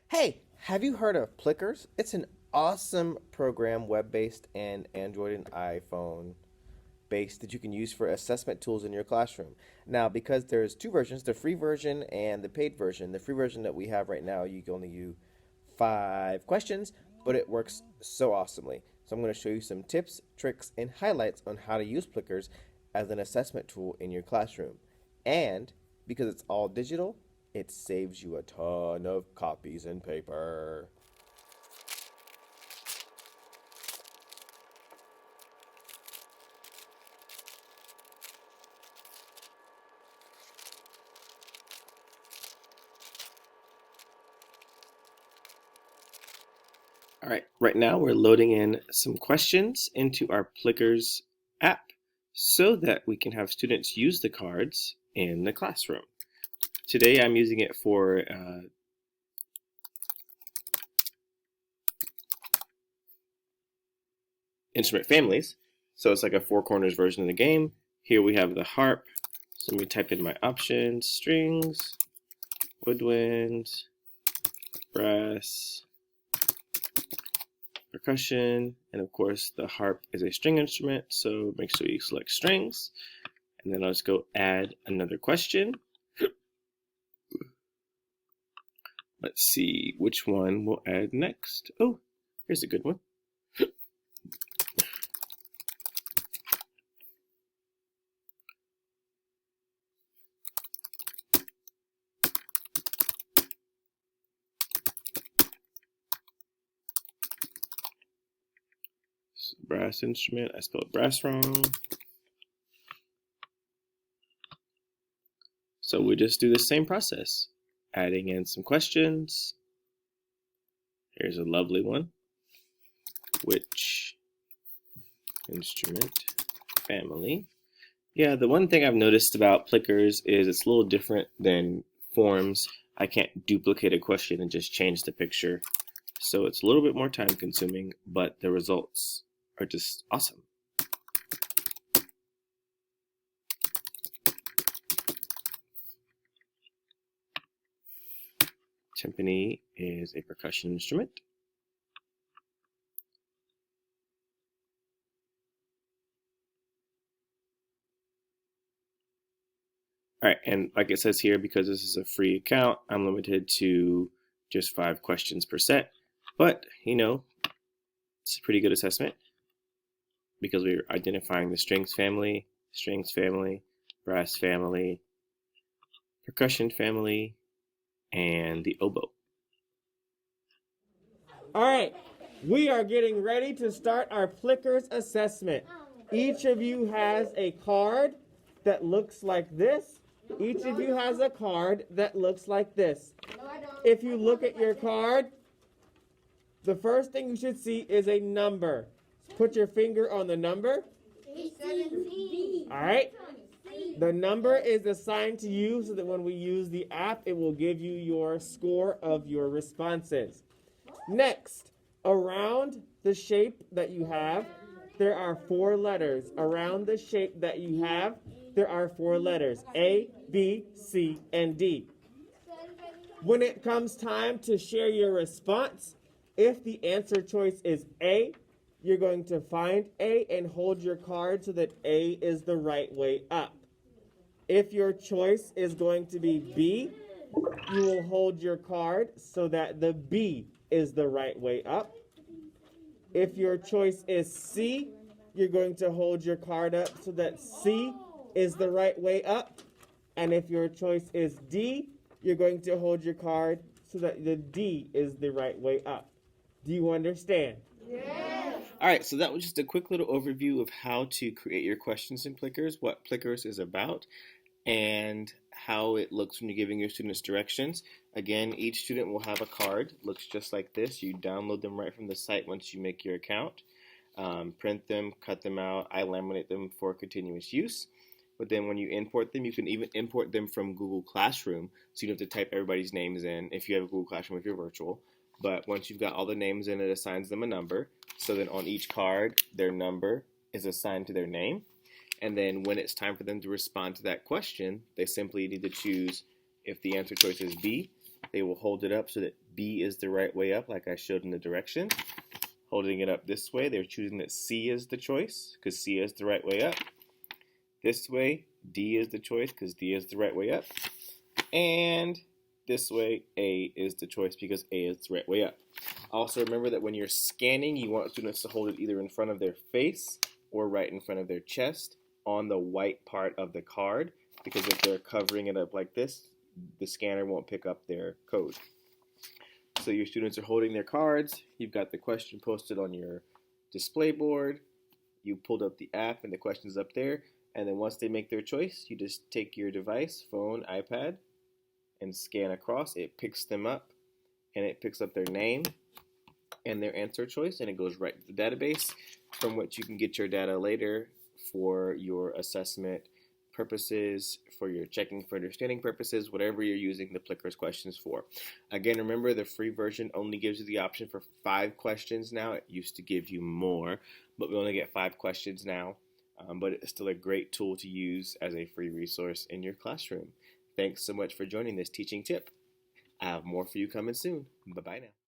Hey, have you heard of Plickers? It's an awesome program, web-based and Android and iPhone based that you can use for assessment tools in your classroom. Now, because there's two versions, the free version and the paid version. The free version that we have right now, you can only use 5 questions, but it works so awesomely. So I'm going to show you some tips, tricks, and highlights on how to use Plickers as an assessment tool in your classroom. And because it's all digital, it saves you a ton of copies and paper. All right, right now we're loading in some questions into our Plickers app so that we can have students use the cards in the classroom. Today I'm using it for instrument families. So it's like a four corners version of the game. Here we have the harp. So let me type in my options: strings, woodwind, brass, percussion, and of course the harp is a string instrument, so make sure you select strings. And then let's go add another question. Let's see which one we'll add next. Oh, here's a good one. Brass instrument, I spelled brass wrong. So we just do the same process, adding in some questions. Here's a lovely one. Which instrument family? Yeah, the one thing I've noticed about Plickers is it's a little different than forms. I can't duplicate a question and just change the picture. So it's a little bit more time consuming, but the results are just awesome. Timpani is a percussion instrument. All right, and like it says here, because this is a free account, I'm limited to just 5 questions per set. But, you know, it's a pretty good assessment because we're identifying the strings family, brass family, percussion family, and the oboe. All right, we are getting ready to start our Plickers assessment. Each of you has a card that looks like this. Each of you has a card that looks like this. If you look at your card, the first thing you should see is a number. Put your finger on the number. 17. All right. The number is assigned to you so that when we use the app, it will give you your score of your responses. Next, around the shape that you have, there are 4 letters. Around the shape that you have, there are 4 letters: A, B, C, and D. When it comes time to share your response, if the answer choice is A, you're going to find A and hold your card so that A is the right way up. If your choice is going to be B, you will hold your card so that the B is the right way up. If your choice is C, you're going to hold your card up so that C is the right way up. And if your choice is D, you're going to hold your card so that the D is the right way up. Do you understand? Yes. All right, so that was just a quick little overview of how to create your questions in Plickers, what Plickers is about, and how it looks when you're giving your students directions. Again, each student will have a card. Looks just like this. You download them right from the site once you make your account. Print them, cut them out. I laminate them for continuous use. But then when you import them, you can even import them from Google Classroom, so you don't have to type everybody's names in if you have a Google Classroom if you're virtual. But once you've got all the names in, it assigns them a number. So then on each card, their number is assigned to their name. And then when it's time for them to respond to that question, they simply need to choose, if the answer choice is B, They will hold it up so that B is the right way up, like I showed in the directions. Holding it up this way, they're choosing that C is the choice because C is the right way up. This way, D is the choice because D is the right way up. And this way, A is the choice because A is the right way up. Also remember that when you're scanning, you want students to hold it either in front of their face or right in front of their chest on the white part of the card, because if they're covering it up like this, the scanner won't pick up their code. So your students are holding their cards, you've got the question posted on your display board, you pulled up the app and the question's up there, and then once they make their choice, you just take your device, phone, iPad, and scan across. It picks them up, and it picks up their name and their answer choice, and it goes right to the database, from which you can get your data later for your assessment purposes, for your checking for understanding purposes, whatever you're using the Plickers questions for. Again, remember the free version only gives you the option for 5 questions now. It used to give you more, but we only get 5 questions now. But it's still a great tool to use as a free resource in your classroom. Thanks so much for joining this teaching tip. I have more for you coming soon. Bye-bye now.